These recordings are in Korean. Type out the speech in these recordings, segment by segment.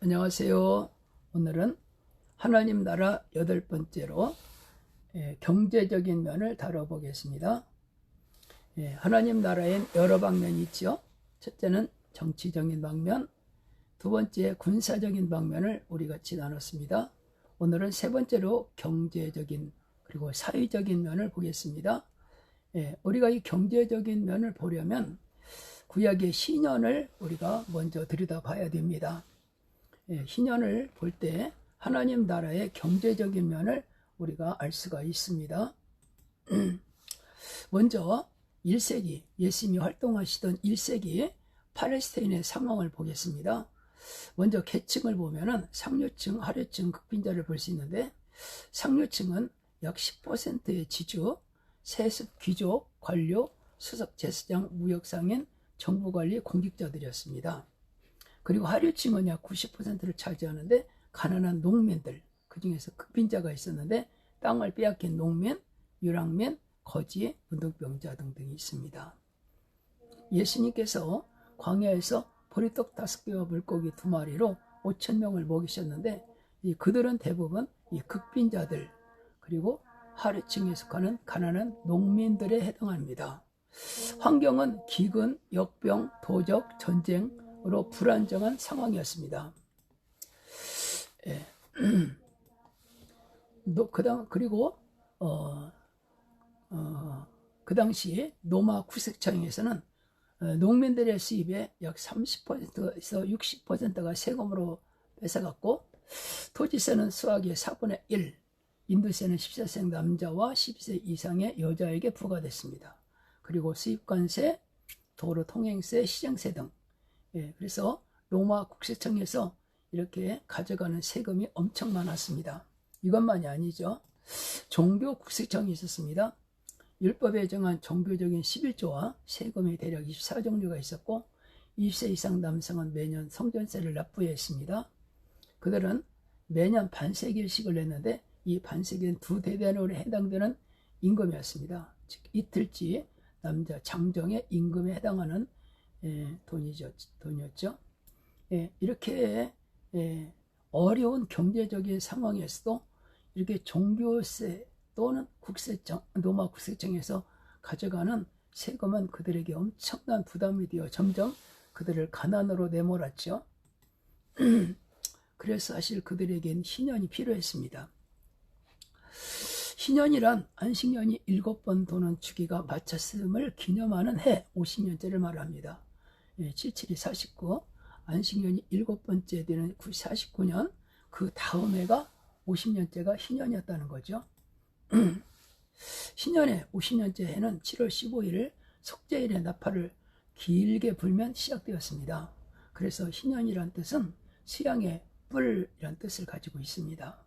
안녕하세요. 오늘은 하나님 나라 8번째로 경제적인 면을 다뤄보겠습니다. 하나님 나라엔 여러 방면이 있죠. 첫째는 정치적인 방면, 두 번째 군사적인 방면을 우리 같이 나눴습니다. 오늘은 세 번째로 경제적인 그리고 사회적인 면을 보겠습니다. 우리가 이 경제적인 면을 보려면 구약의 신년을 우리가 먼저 들여다봐야 됩니다. 신년을 볼 때 하나님 나라의 경제적인 면을 우리가 알 수가 있습니다. 먼저 1세기 예수님이 활동하시던 1세기 팔레스타인의 상황을 보겠습니다. 먼저 계층을 보면은 상류층, 하류층, 극빈자를 볼 수 있는데, 상류층은 약 10%의 지주, 세습, 귀족, 관료, 수석, 제사장, 무역상인, 정부관리, 공직자들이었습니다. 그리고 하류층은 약 90%를 차지하는데 가난한 농민들, 그 중에서 극빈자가 있었는데 땅을 빼앗긴 농민, 유랑민, 거지, 문둥병자 등등이 있습니다. 예수님께서 광야에서 보리떡 5개와 물고기 2마리로 5,000명을 먹이셨는데 그들은 대부분 이 극빈자들 그리고 하류층에 속하는 가난한 농민들에 해당합니다. 환경은 기근, 역병, 도적, 전쟁으로 불안정한 상황이었습니다. 그리고 그 당시 로마 구색청에서는 농민들의 수입의 약 30%에서 60%가 세금으로 뺏어갔고, 토지세는 수확의 4분의 1, 인도세는 14세 남자와 12세 이상의 여자에게 부과됐습니다. 그리고 수입관세, 도로 통행세, 시장세 등. 그래서 로마 국세청에서 이렇게 가져가는 세금이 엄청 많았습니다. 이것만이 아니죠. 종교 국세청이 있었습니다. 율법에 정한 종교적인 11조와 세금이 대략 24종류가 있었고, 20세 이상 남성은 매년 성전세를 납부해야 했습니다. 그들은 매년 반세길씩을 냈는데 이 반세길은 2대대로에 해당되는 임금이었습니다. 즉 이틀치 남자 장정의 임금에 해당하는 돈이었죠. 이렇게 어려운 경제적인 상황에서도 이렇게 종교세 또는 국세청, 로마 국세청에서 가져가는 세금은 그들에게 엄청난 부담이 되어 점점 그들을 가난으로 내몰았죠. 그래서 사실 그들에겐 신년이 필요했습니다. 신년이란 안식년이 7번 도는 주기가 마쳤음을 기념하는 해 50년째를 말합니다. 77이 49, 안식년이 7번째 되는 49년, 그 다음 해가 50년째가 신년이었다는 거죠. 신년의 50년째 해는 7월 15일을 속죄일의 나팔을 길게 불면 시작되었습니다. 그래서 신년이란 뜻은 수양의 뿔이란 뜻을 가지고 있습니다.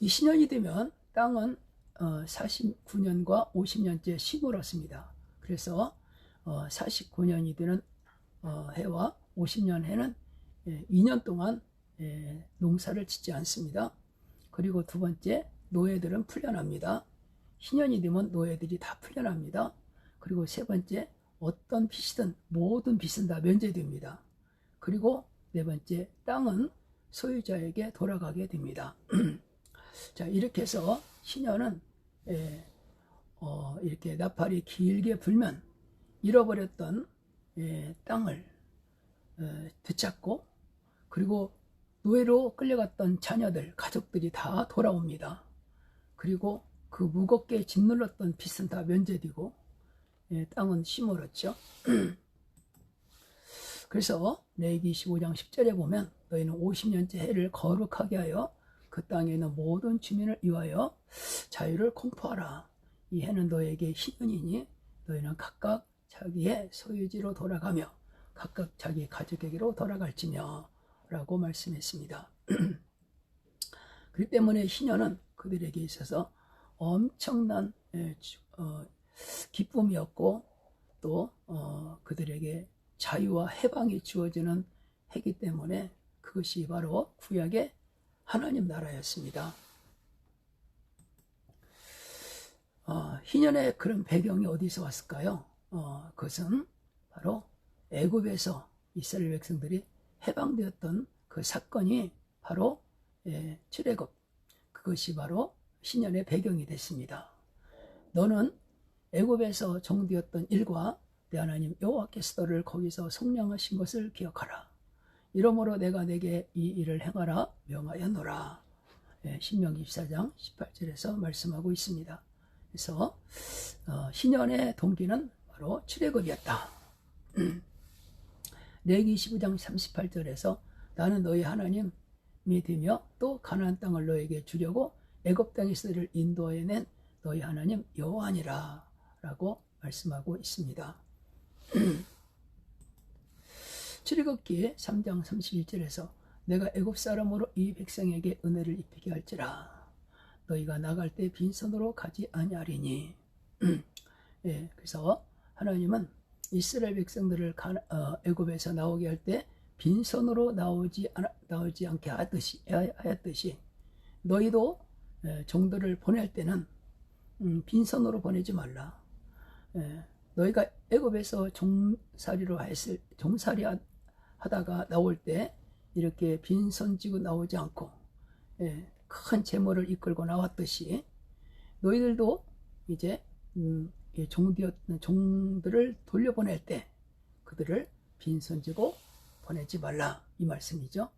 이 신년이 되면 땅은 49년과 50년째 쉼을 얻습니다. 그래서 49년이 되는 해와 50년 해는 2년 동안 농사를 짓지 않습니다. 그리고 두 번째, 노예들은 풀려납니다. 신년이 되면 노예들이 다 풀려납니다. 그리고 세 번째, 어떤 빚이든 모든 빚은 다 면제됩니다. 그리고 네 번째, 땅은 소유자에게 돌아가게 됩니다. 자, 이렇게 해서 신년은 이렇게 나팔이 길게 불면 잃어버렸던 땅을 되찾고, 그리고 노예로 끌려갔던 자녀들, 가족들이 다 돌아옵니다. 그리고 그 무겁게 짓눌렀던 빚은 다 면제되고 땅은 쉼을 얻죠. 그래서 레위기 25장 10절에 보면 너희는 50년째 해를 거룩하게 하여 그 땅에 있는 모든 주민을 위하여 자유를 공포하라. 이 해는 너에게 신년이니 너희는 각각 자기의 소유지로 돌아가며 각각 자기 가족에게로 돌아갈지며 라고 말씀했습니다. 그렇기 때문에 신년은 그들에게 있어서 엄청난 기쁨이었고, 또 그들에게 자유와 해방이 주어지는 해기 때문에 그것이 바로 구약의 하나님 나라였습니다. 희년의 그런 배경이 어디서 왔을까요? 그것은 바로 애굽에서 이스라엘 백성들이 해방되었던 그 사건이 바로 출애굽, 그것이 바로 신년의 배경이 됐습니다. 너는 애굽에서 종되었던 일과 내 하나님 여호와께서 너를 거기서 속량하신 것을 기억하라. 이러므로 내가 내게 이 일을 행하라 명하였노라. 신명기 24장 18절에서 말씀하고 있습니다. 그래서 신년의 동기는 바로 출애굽이었다. 레위기 15장 38절에서 나는 너희 하나님이 되며 또 가나안 땅을 너에게 주려고 애굽 땅에서 너를 인도하여 낸 너희 하나님 여호와니라 라고 말씀하고 있습니다. 출애굽기 3장 31절에서 내가 애굽 사람으로 이 백성에게 은혜를 입히게 할지라 너희가 나갈 때 빈손으로 가지 아니하리니. 그래서 하나님은 이스라엘 백성들을 애굽에서 나오게 할 때 빈손으로 나오지 않게 하였듯이 너희도 종들을 보낼 때는 빈손으로 보내지 말라. 너희가 애굽에서 종살이 하다가 나올 때 이렇게 빈손 쥐고 나오지 않고 큰 재물을 이끌고 나왔듯이 너희들도 이제 종들을 돌려보낼 때 그들을 빈손 쥐고 보내지 말라 이 말씀이죠.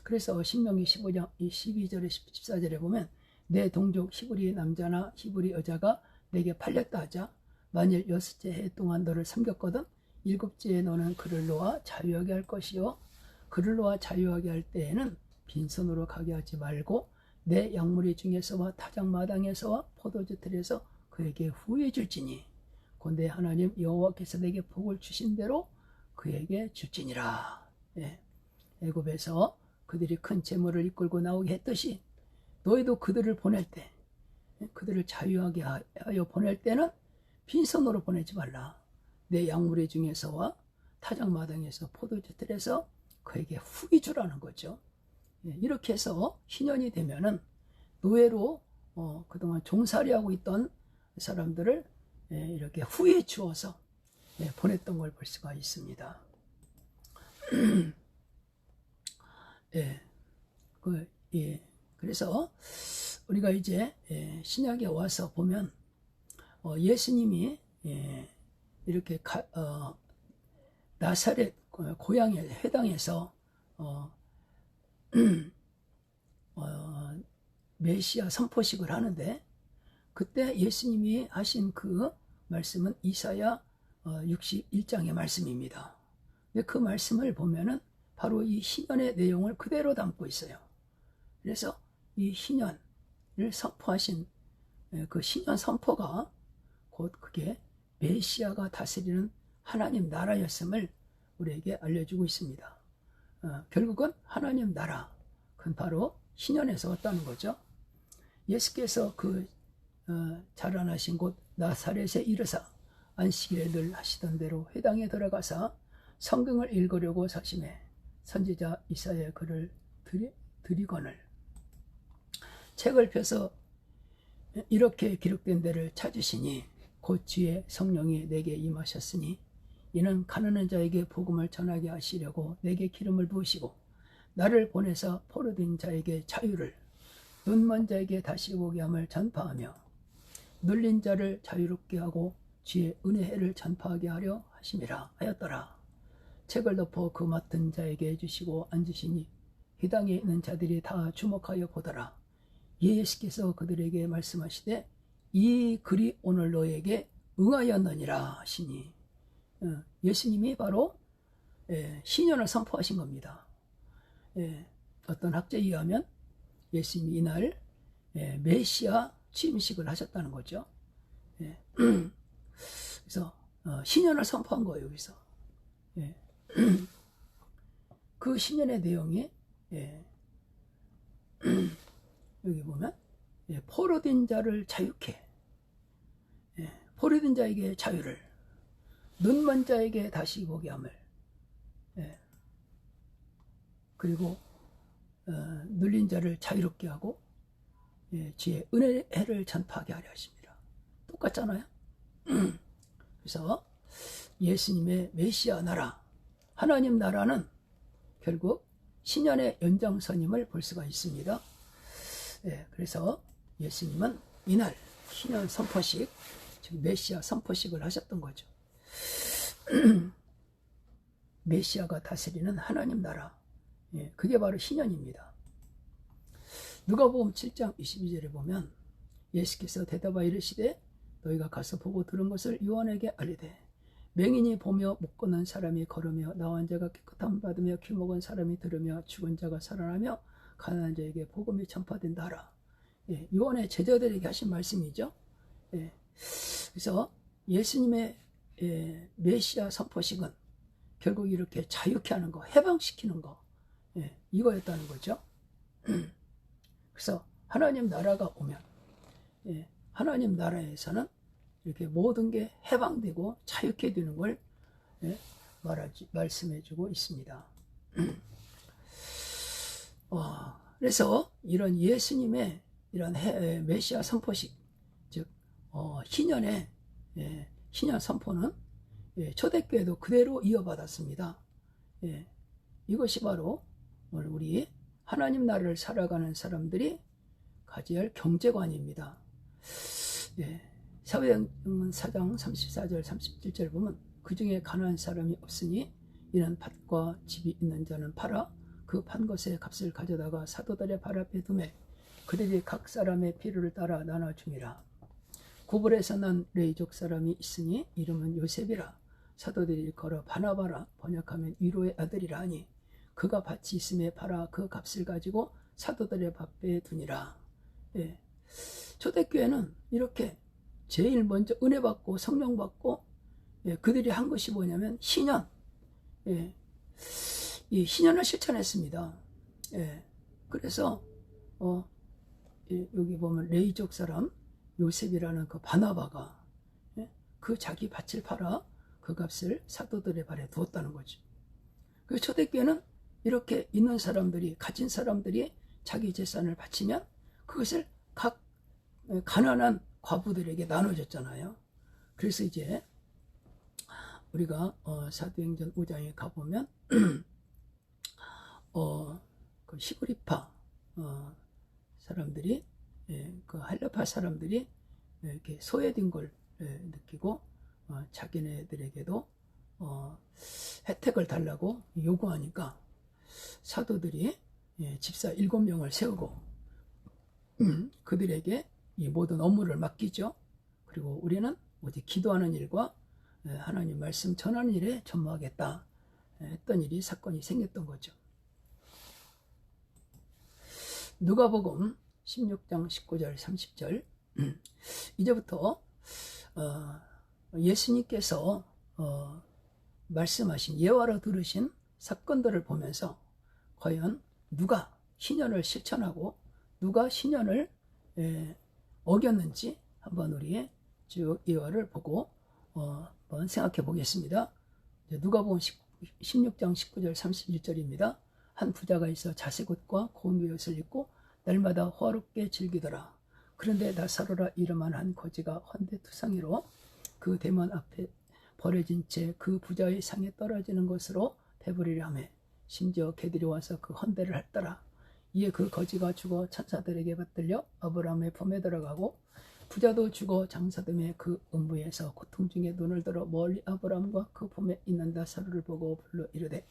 그래서 신명기 15장 12절에 14절에 보면 내 동족 히브리 남자나 히브리 여자가 내게 팔렸다 하자 만일 6째 해 동안 너를 섬겼거든 7째 해 너는 그를 놓아 자유하게 할 것이요 그를 놓아 자유하게 할 때에는 빈손으로 가게 하지 말고 내 양무리 중에서와 타작마당에서와 포도주 틀에서 그에게 후회 줄지니 곧 내 하나님 여호와께서 내게 복을 주신 대로 그에게 줄지니라. 애굽에서 그들이 큰 재물을 이끌고 나오게 했듯이 너희도 그들을 보낼 때 그들을 자유하게 하여 보낼 때는 빈손으로 보내지 말라. 내 양무리 중에서와 타작마당에서 포도주 틀에서 그에게 후히 주라는 거죠. 이렇게 해서 신년이 되면은 노예로 그동안 종살이하고 있던 사람들을 이렇게 후에 주어서 보냈던 걸 볼 수가 있습니다. 그래서 우리가 이제 신약에 와서 보면 예수님이 이렇게 나사렛 고향의 회당에서 메시아 선포식을 하는데 그때 예수님이 하신 그 말씀은 이사야 61장의 말씀입니다. 근데 그 말씀을 보면은 바로 이 신년의 내용을 그대로 담고 있어요. 그래서 이 신년을 선포하신 그 신년 선포가 곧 그게 메시아가 다스리는 하나님 나라였음을 우리에게 알려주고 있습니다. 결국은 하나님 나라, 그건 바로 신년에서 왔다는 거죠. 예수께서 그 자라나신 곳 나사렛에 이르사 안식일에 늘 하시던 대로 회당에 들어가사 성경을 읽으려고 사심해 선지자 이사야의 글을 드리거늘 책을 펴서 이렇게 기록된 데를 찾으시니 곧 주의 성령이 내게 임하셨으니 이는 가난한 자에게 복음을 전하게 하시려고 내게 기름을 부으시고 나를 보내서 포로된 자에게 자유를 눈먼 자에게 다시 보게 함을 전파하며 눌린 자를 자유롭게 하고 주의 은혜를 전파하게 하려 하심이라 하였더라. 책을 덮어 그 맡은 자에게 주시고 앉으시니 회당에 있는 자들이 다 주목하여 보더라. 예수께서 그들에게 말씀하시되 이 글이 오늘 너에게 응하였느니라 하시니 예수님이 바로 신년을 선포하신 겁니다. 어떤 학자에 의하면 예수님이 이날 메시아 취임식을 하셨다는 거죠. 그래서 신년을 선포한 거예요. 여기서 그 신년의 내용이 여기 보면 포로된 자를 자유케, 포로된 자에게 자유를, 눈먼 자에게 다시 보게 함을, 그리고 눌린 자를 자유롭게 하고 주의 은혜를 전파하게 하려 하십니다. 똑같잖아요. 그래서 예수님의 메시아 나라, 하나님 나라는 결국 신년의 연장선임을 볼 수가 있습니다. 그래서 예수님은 이날 신년 선포식, 즉 메시아 선포식을 하셨던 거죠. 메시아가 다스리는 하나님 나라, 그게 바로 신년입니다. 누가복음 7장 22절에 보면 예수께서 대답하여 이르시되 너희가 가서 보고 들은 것을 요한에게 알리되 맹인이 보며 못 걷는 사람이 걸으며 나온 자가 깨끗함 받으며 귀 먹은 사람이 들으며 죽은 자가 살아나며 가난한 자에게 복음이 전파된다 하라. 요한의 제자들에게 하신 말씀이죠. 그래서 예수님의 메시아 선포식은 결국 이렇게 자유케 하는 거, 해방시키는 거, 이거였다는 거죠. 그래서 하나님 나라가 오면 하나님 나라에서는 이렇게 모든 게 해방되고 자유케 되는 걸 말씀해주고 있습니다. 그래서 이런 예수님의 이런 메시아 선포식, 즉 신년의 신년 선포는 초대교회도 그대로 이어받았습니다. 이것이 바로 우리 하나님 나라를 살아가는 사람들이 가져야 할 경제관입니다. 사도행전 4장 34절 37절 보면 그 중에 가난한 사람이 없으니 이는 밭과 집이 있는 자는 팔아 그 판 것의 값을 가져다가 사도들의 발 앞에 두매 그들이 각 사람의 필요를 따라 나눠줌이라. 구불에서 난 레이족 사람이 있으니 이름은 요셉이라. 사도들이 일컬어 바나바라, 번역하면 위로의 아들이라 하니 그가 밭이 있음에 팔아 그 값을 가지고 사도들의 밥배에 두니라. 초대교회는 이렇게 제일 먼저 은혜 받고 성령 받고 그들이 한 것이 뭐냐면 신년, 이 신년을 실천했습니다. 그래서 여기 보면 레이족 사람 요셉이라는 그 바나바가 그 자기 밭을 팔아 그 값을 사도들의 발에 두었다는 거죠. 그 초대교회는 이렇게 있는 사람들이, 가진 사람들이 자기 재산을 바치면 그것을 각 가난한 과부들에게 나눠줬잖아요. 그래서 이제 우리가 사도행전 5장에 가보면 그 히브리파 사람들이, 그 할레파 사람들이 이렇게 소외된 걸 느끼고 자기네들에게도 혜택을 달라고 요구하니까 사도들이 집사 7명을 세우고 그들에게 이 모든 업무를 맡기죠. 그리고 우리는 오직 기도하는 일과 하나님 말씀 전하는 일에 전무하겠다 했던 일이 사건이 생겼던 거죠. 누가복음 16장 19절 30절 이제부터 예수님께서 말씀하신 예화로 들으신 사건들을 보면서 과연 누가 신년을 실천하고 누가 신년을 어겼는지 한번 우리 쭉 예화를 보고 한번 생각해 보겠습니다. 누가복음 16장 19절 31절입니다. 한 부자가 있어 자색 옷과 고운 옷을 입고 날마다 호화롭게 즐기더라. 그런데 나사로라 이름한 한 거지가 헌데투상이로 그 대문 앞에 버려진 채 그 부자의 상에 떨어지는 것으로 배부리려 하며 심지어 개들이 와서 그 헌대를 했더라. 이에 그 거지가 죽어 천사들에게 받들려 아브라함의 품에 들어가고 부자도 죽어 장사됨에 그 음부에서 고통 중에 눈을 들어 멀리 아브라함과 그 품에 있는 나사로를 보고 불러 이르되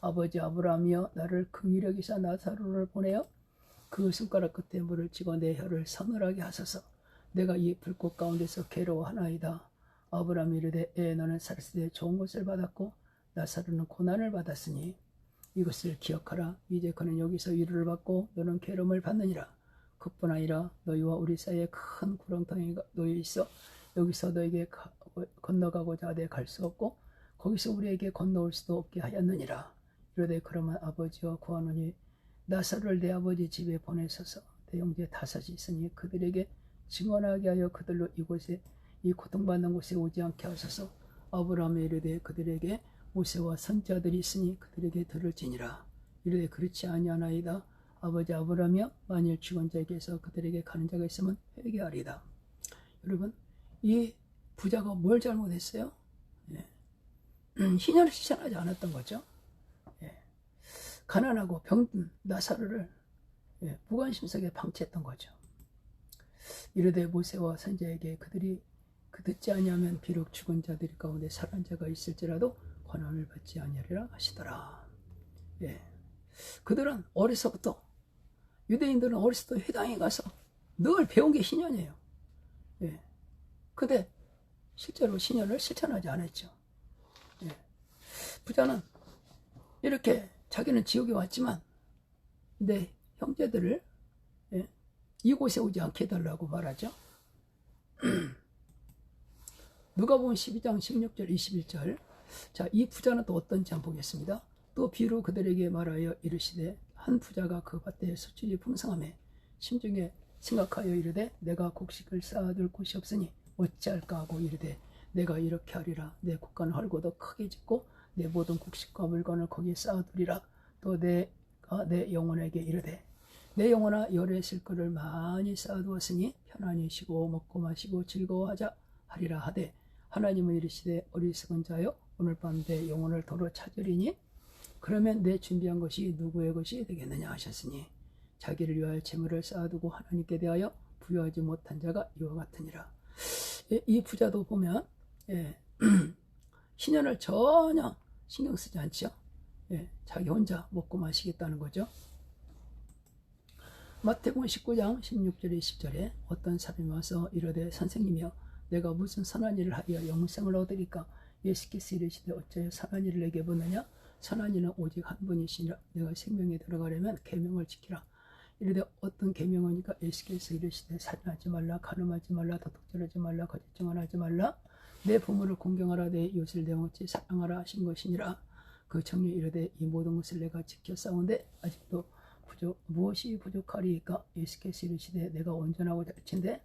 아버지 아브라함이여 나를 긍휼히 여기사 나사로를 보내어 그 손가락 끝에 물을 찍어 내 혀를 서늘하게 하소서. 내가 이 불꽃 가운데서 괴로워하나이다. 아브라함이 이르되 너는 살았을 때 좋은 것을 받았고 나사로는 고난을 받았으니 이것을 기억하라. 이제 그는 여기서 위로를 받고 너는 괴로움을 받느니라. 그뿐 아니라 너희와 우리 사이에 큰 구렁텅이가 놓여 있어 여기서 너에게 건너가고자 하되 갈 수 없고 거기서 우리에게 건너올 수도 없게 하였느니라. 이르되 그러면 아버지여 구하노니 나사로를 내 아버지 집에 보내소서. 내 형제 다섯이 있으니 그들에게 증언하게 하여 그들로 이곳에 이 고통받는 곳에 오지 않게 하소서. 아브라함이 이르되 그들에게 모세와 선지자들이 있으니 그들에게 들을지니라. 이르되 그렇지 아니하나이다. 아버지 아브라함이여 만일 죽은 자에게서 그들에게 가는 자가 있으면 회개하리다. 여러분 이 부자가 뭘 잘못했어요? 신년을 실천하지 않았던 거죠. 가난하고 병든 나사로를 무관심석에 방치했던 거죠. 이르되 모세와 선지자에게 그들이 그 듣지 아니하면 비록 죽은 자들 가운데 살아난 자가 있을지라도 권한을 받지 아니하리라 하시더라. 그들은 어려서부터, 유대인들은 어려서부터 회당에 가서 늘 배운 게 신년이에요. 근데 실제로 신년을 실천하지 않았죠. 부자는 이렇게 자기는 지옥에 왔지만 내 형제들을 이곳에 오지 않게 해달라고 말하죠. 누가복음 12장 16절 21절. 자, 이 부자는 또 어떤지 한번 보겠습니다. 또 비로 그들에게 말하여 이르시되 한 부자가 그 밭에 수출이 풍성하매 심중에 생각하여 이르되 내가 곡식을 쌓아둘 곳이 없으니 어찌할까 하고 이르되 내가 이렇게 하리라. 내 곡간을 헐고 더 크게 짓고 내 모든 곡식과 물건을 거기에 쌓아두리라. 또 내가 내 영혼에게 이르되 내 영혼아 열의 실거를 많이 쌓아두었으니 편안히 쉬고 먹고 마시고 즐거워하자 하리라 하되 하나님은 이르시되 어리석은 자여 오늘 밤 내 영혼을 도로 찾으리니 그러면 내 준비한 것이 누구의 것이 되겠느냐 하셨으니 자기를 위하여 재물을 쌓아두고 하나님께 대하여 부여하지 못한 자가 이와 같으니라. 이 부자도 보면 신년을 전혀 신경 쓰지 않죠. 자기 혼자 먹고 마시겠다는 거죠. 마태복음 19장 16절에 20절에 어떤 사람이 와서 이르되 선생님이여 내가 무슨 선한 일을 하여 영생을 얻으리까? 예수께서 이르시되 어찌하여 선한 일을 내게 보느냐? 선한 이는 오직 한 분이시니라. 내가 생명에 들어가려면 계명을 지키라. 이르되 어떤 계명이니까? 예수께서 이르시되 살인하지 말라, 간음하지 말라, 도둑질하지 말라, 거짓 증언하지 말라, 내 부모를 공경하라, 내 이웃을 내 어찌 사랑하라 하신 것이니라. 그 청년이 이르되 이 모든 것을 내가 지켜 싸운데 아직도 무엇이 부족하리이까? 예수께서 이르시되 내가 온전하고 잘친데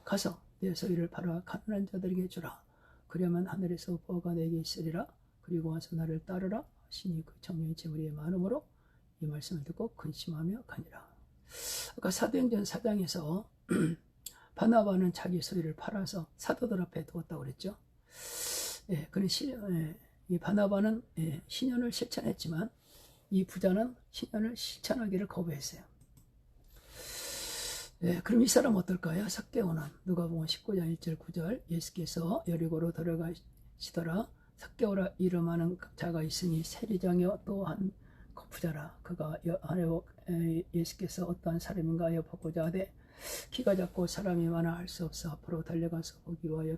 가서 내 소유를 팔아 가난한 자들에게 주라. 그러면 하늘에서 보화가 내게 있으리라. 그리고 와서 나를 따르라 하시니 그 청년이 재물이 많음으로 이 말씀을 듣고 근심하며 가니라. 아까 사도행전 4장에서 바나바는 자기 소유를 팔아서 사도들 앞에 두었다고 그랬죠. 이 바나바는 신년을 실천했지만 이 부자는 신년을 실천하기를 거부했어요. 그럼 이 사람 어떨까요? 삭개오는 누가복음 19장 1절 9절 예수께서 여리고로 들어가시더라. 삭개오라 이름하는 자가 있으니 세리장이요 또 한 부자라. 그가 예수께서 어떠한 사람인가 하여 보고자 하되 키가 작고 사람이 많아 할 수 없어 앞으로 달려가서 보기 위하여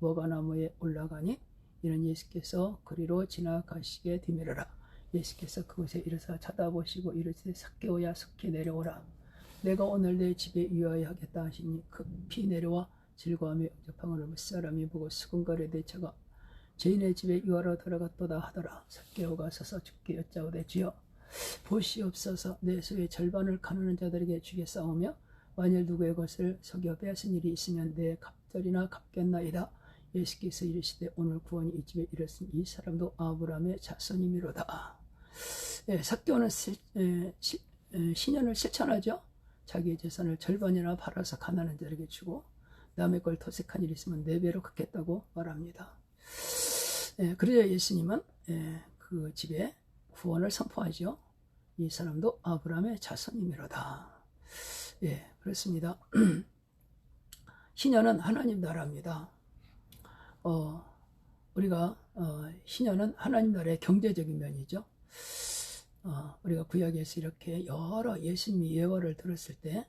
돌무화과나무에 올라가니 이는 예수께서 그리로 지나가시게 디미르라. 예수께서 그곳에 이르사 쳐다보시고 이르시되 삭개오야 속히 내려오라. 내가 오늘 내 집에 유하여 하겠다 하시니 급히 내려와 즐거움에 영접함을 못 사람이 보고 수군거려 대처가 죄인의 집에 유하러 들어갔도다 하더라. 삭개오가 서서 주께 여짜오되 주여 보시옵소서 내 소유의 절반을 가난한 자들에게 주겠사오며 만일 누구의 것을 속여 빼앗은 일이 있으면 내 갑절이나 갚겠나이다. 예수께서 이르시되 오늘 구원이 이 집에 이르렀으니 이 사람도 아브라함의 자손이미로다. 삭개오는 신년을 실천하죠. 자기의 재산을 절반이나 팔아서 가난한 자에게 주고 남의 걸 토색한 일이 있으면 4배로 갚겠다고 말합니다. 그러자 예수님은 그 집에 구원을 선포하죠. 이 사람도 아브라함의 자손이미로다. 그렇습니다. 신년은 하나님 나라입니다. 우리가 신년은 하나님 나라의 경제적인 면이죠. 우리가 구약에서 이렇게 여러 예수님이 예화를 들었을 때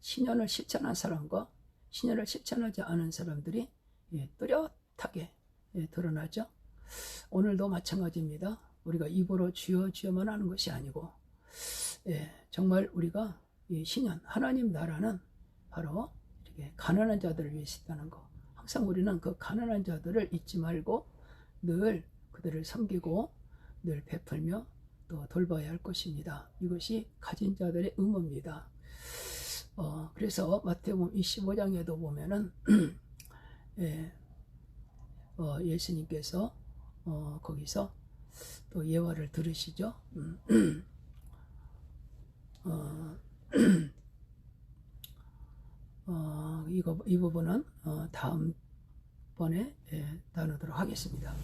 신년을 실천한 사람과 신년을 실천하지 않은 사람들이 뚜렷하게 드러나죠. 오늘도 마찬가지입니다. 우리가 입으로 주여 주여만 하는 것이 아니고 정말 우리가 이 신년 하나님 나라는 바로 이렇게 가난한 자들을 위해서 있다는 거. 항상 우리는 그 가난한 자들을 잊지 말고 늘 그들을 섬기고 늘 베풀며 또 돌봐야 할 것입니다. 이것이 가진 자들의 의무입니다. 그래서 마태복음 25장에도 보면은 예수님께서 거기서 또 예화를 들으시죠. 이 부분은 다음번에 나누도록 하겠습니다.